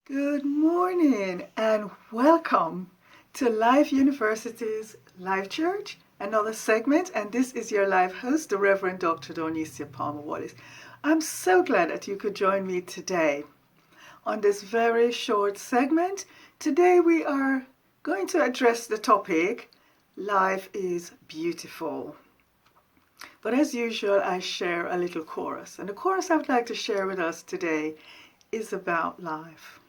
Good morning and welcome to Life University's Life Church, another segment, and this is your live host, the Reverend Dr. Dornesia Palmer Wallace. I'm so glad that you could join me today on this very short segment. Today we are going to address the topic, Life is Beautiful. But as usual, I share a little chorus, and the chorus I would like to share with us today is about life.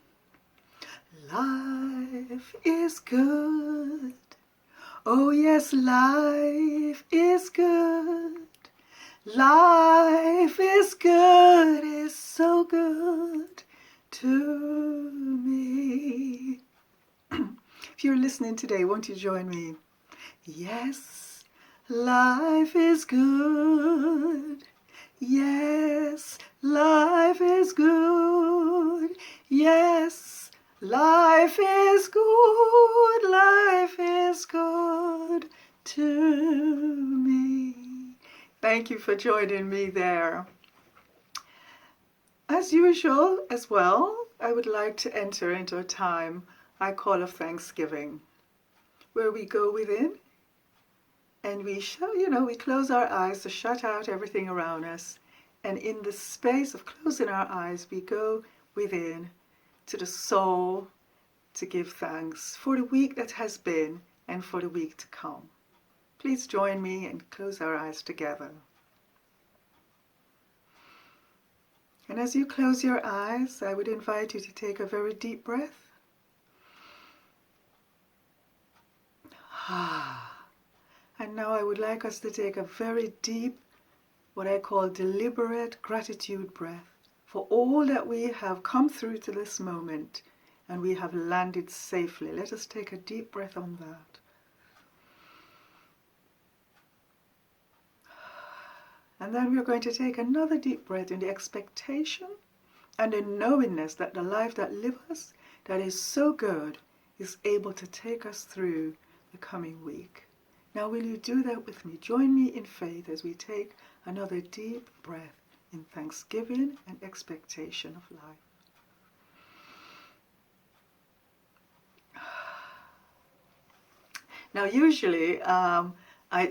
Life is good. Oh yes, life is good. Life is good, is so good to me. If you're listening today, won't you join me? Yes, life is good. Yes, life is good. Yes, life is good. Life is good to me. Thank you for joining me there. As usual, as well, I would like to enter into a time I call of thanksgiving, where we go within and we close our eyes to shut out everything around us. And in the space of closing our eyes, we go within to the soul to give thanks for the week that has been and for the week to come. Please join me and close our eyes together. And as you close your eyes, I would invite you to take a very deep breath. And now I would like us to take a very deep, what I call deliberate gratitude breath for all that we have come through to this moment and we have landed safely. Let us take a deep breath on that. And then we're going to take another deep breath in the expectation and the knowingness that the life that lives us, that is so good, is able to take us through the coming week. Now will you do that with me? Join me in faith as we take another deep breath in thanksgiving and expectation of life. Now usually I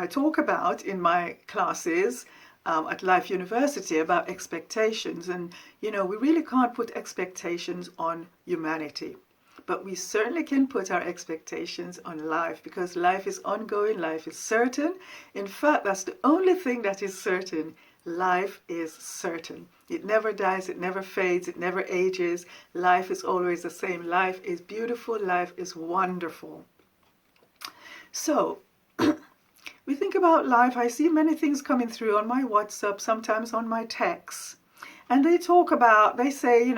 talk about in my classes at Life University about expectations, and we really can't put expectations on humanity. But we certainly can put our expectations on life, because life is ongoing, life is certain. In fact, that's the only thing that is certain. Life is certain. It never dies, it never fades, it never ages. Life is always the same. Life is beautiful, life is wonderful. So, we think about life. I see many things coming through on my WhatsApp, sometimes on my texts. And they say,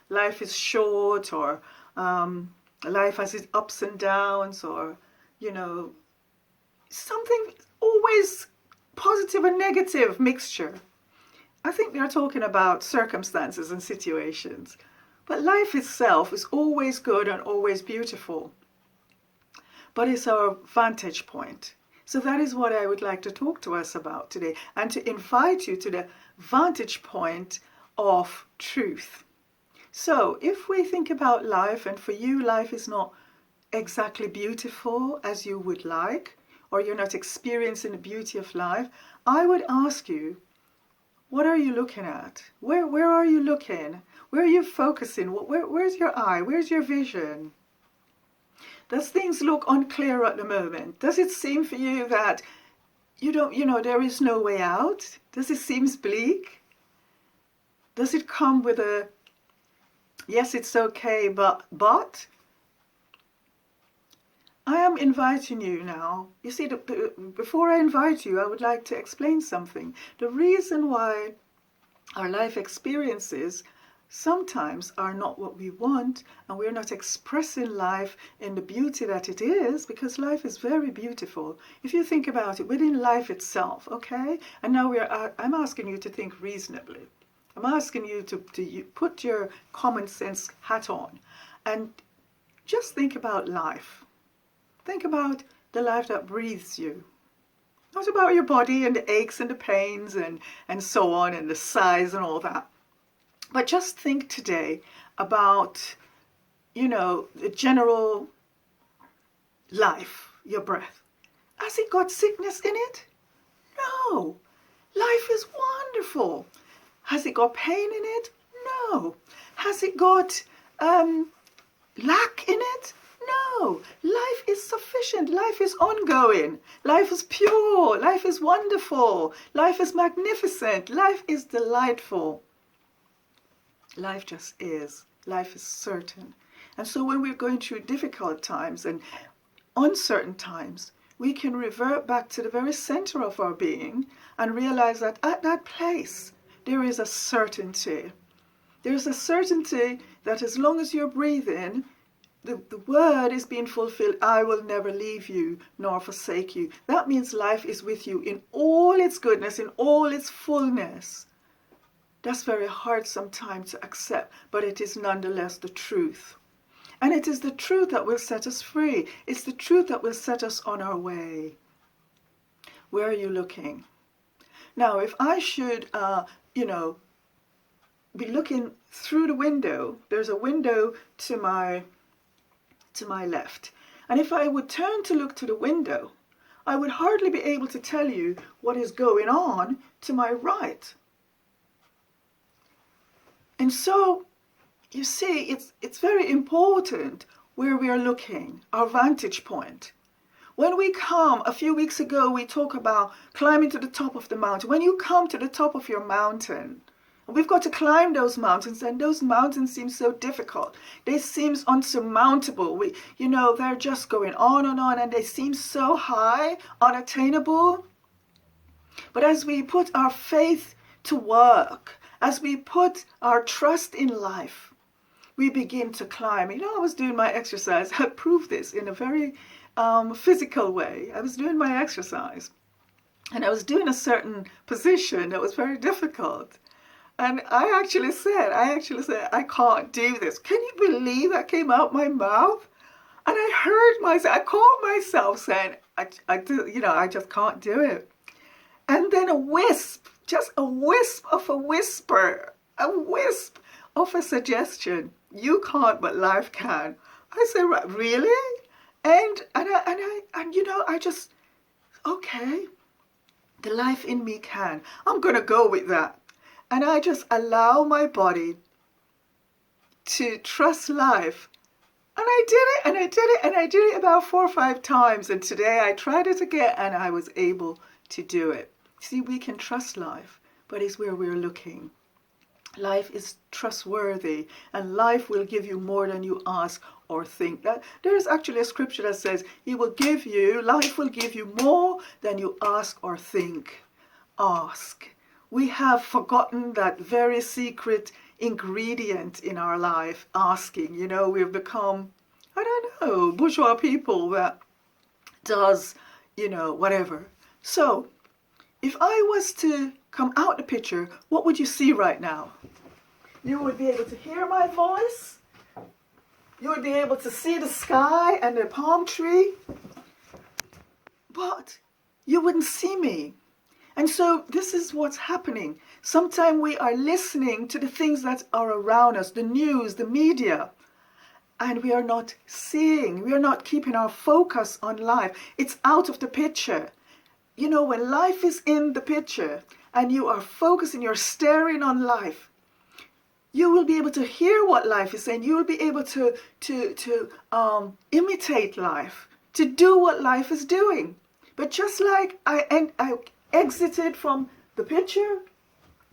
life is short, or life has its ups and downs, or something always positive and negative mixture. I think they're talking about circumstances and situations, but life itself is always good and always beautiful, but it's our vantage point. So that is what I would like to talk to us about today, and to invite you to the vantage point of truth. So if we think about life, and for you life is not exactly beautiful as you would like, or you're not experiencing the beauty of life, I would ask you, what are you looking at? Where are you looking? Where are you focusing? Where's your eye? Where's your vision? Does things look unclear at the moment? Does it seem for you that there is no way out? Does it seem bleak? Does it come with a yes, it's okay, but I am inviting you now. You see, before I invite you, I would like to explain something. The reason why our life experiences sometimes are not what we want, and we're not expressing life in the beauty that it is, because life is very beautiful. If you think about it, within life itself, okay? And now I'm asking you to think reasonably. I'm asking you to put your common sense hat on and just think about life. Think about the life that breathes you. Not about your body and the aches and the pains and so on, and the size and all that. But just think today about, the general life, your breath. Has it got sickness in it? No. Life is wonderful. Has it got pain in it? No. Has it got lack in it? No. Life is sufficient. Life is ongoing. Life is pure. Life is wonderful. Life is magnificent. Life is delightful. Life just is. Life is certain. And so when we're going through difficult times and uncertain times, we can revert back to the very center of our being and realize that at that place, there is a certainty. There's a certainty that as long as you're breathing, the word is being fulfilled. I will never leave you nor forsake you. That means life is with you in all its goodness, in all its fullness. That's very hard sometimes to accept, but it is nonetheless the truth. And it is the truth that will set us free. It's the truth that will set us on our way. Where are you looking? Now, if I should, be looking through the window, there's a window to my left. And if I would turn to look to the window, I would hardly be able to tell you what is going on to my right. And so, you see, it's very important where we are looking, our vantage point. When we come, a few weeks ago, we talked about climbing to the top of the mountain. When you come to the top of your mountain, we've got to climb those mountains, and those mountains seem so difficult. They seem unsurmountable. They're just going on, and they seem so high, unattainable. But as we put our faith to work, as we put our trust in life, we begin to climb. I was doing my exercise. I proved this in a very physical way. I was doing my exercise, and I was doing a certain position that was very difficult. And I actually said, I can't do this. Can you believe that came out my mouth? And I heard myself, I caught myself saying, I just can't do it. And then a wisp, just a wisp of a whisper, a wisp of a suggestion. You can't, but life can. I said, really? And I just, okay, the life in me can. I'm going to go with that. And I just allow my body to trust life. And I did it, and I did it, and I did it about 4 or 5 times. And today I tried it again, and I was able to do it. See, we can trust life, but it's where we're looking. Life is trustworthy, and life will give you more than you ask or think. That there is actually a scripture that says, life will give you more than you ask or think. Ask. We have forgotten that very secret ingredient in our life, asking. We've become, bourgeois people that does, whatever. So, if I was to come out the picture, what would you see right now? You would be able to hear my voice. You would be able to see the sky and the palm tree. But you wouldn't see me. And so this is what's happening. Sometimes we are listening to the things that are around us, the news, the media, and we are not seeing, we are not keeping our focus on life. It's out of the picture. When life is in the picture and you are focusing, you're staring on life, you will be able to hear what life is saying. You will be able to imitate life, to do what life is doing. But just like I exited from the picture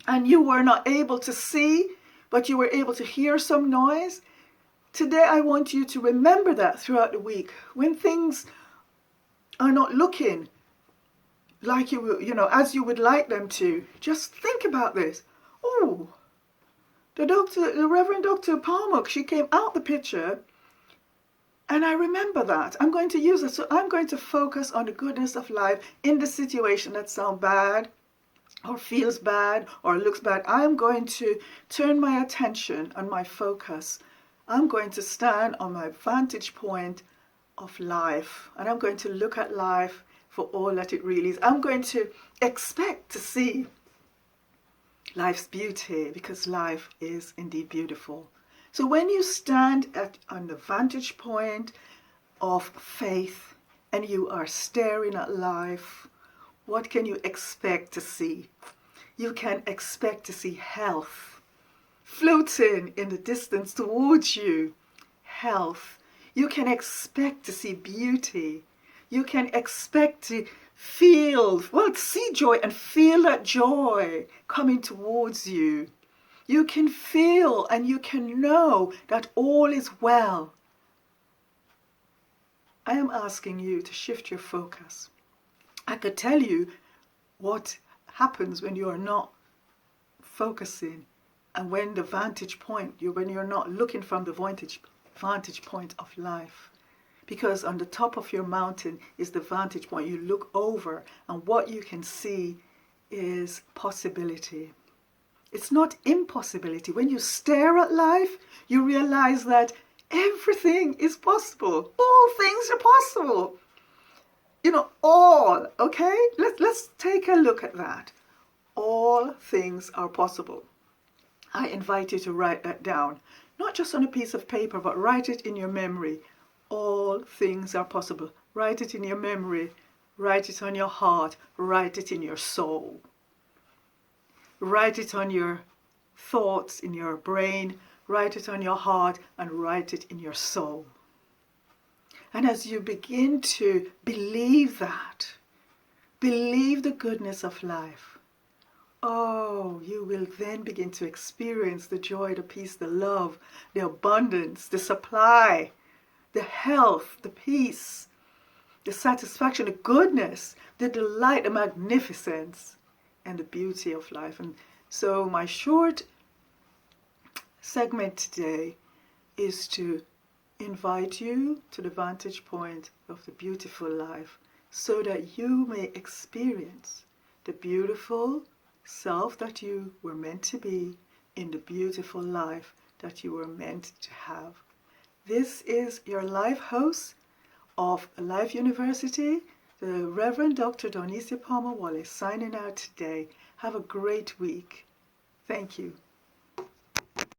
and you were not able to see, but you were able to hear some noise, today I want you to remember that throughout the week. When things are not looking like as you would like them to, just think about this. Oh, the Reverend Dr. Palmer, she came out the picture, and I remember that. I'm going to use it. So I'm going to focus on the goodness of life in the situation that sounds bad or feels bad or looks bad. I'm going to turn my attention and my focus. I'm going to stand on my vantage point of life, and I'm going to look at life for all that it really is. I'm going to expect to see life's beauty, because life is indeed beautiful. So when you stand on the vantage point of faith and you are staring at life, what can you expect to see? You can expect to see health floating in the distance towards you. Health. You can expect to see beauty. You can expect to see joy and feel that joy coming towards you. You can feel and you can know that all is well. I am asking you to shift your focus. I could tell you what happens when you are not focusing and when the vantage point, when you're not looking from the vantage point of life. Because on the top of your mountain is the vantage point. You look over and what you can see is possibility. It's not impossibility. When you stare at life, you realize that everything is possible. All things are possible. All, okay? Let's take a look at that. All things are possible. I invite you to write that down. Not just on a piece of paper, but write it in your memory. All things are possible. Write it in your memory. Write it on your heart. Write it in your soul. Write it on your thoughts, in your brain. Write it on your heart and write it in your soul. And as you begin to believe that, believe the goodness of life, you will then begin to experience the joy, the peace, the love, the abundance, the supply, the health, the peace, the satisfaction, the goodness, the delight, the magnificence, and the beauty of life. And so my short segment today is to invite you to the vantage point of the beautiful life so that you may experience the beautiful self that you were meant to be in the beautiful life that you were meant to have. This is your life host of Life University, the Reverend Dr. Donicia Palmer Wallace, signing out today. Have a great week. Thank you.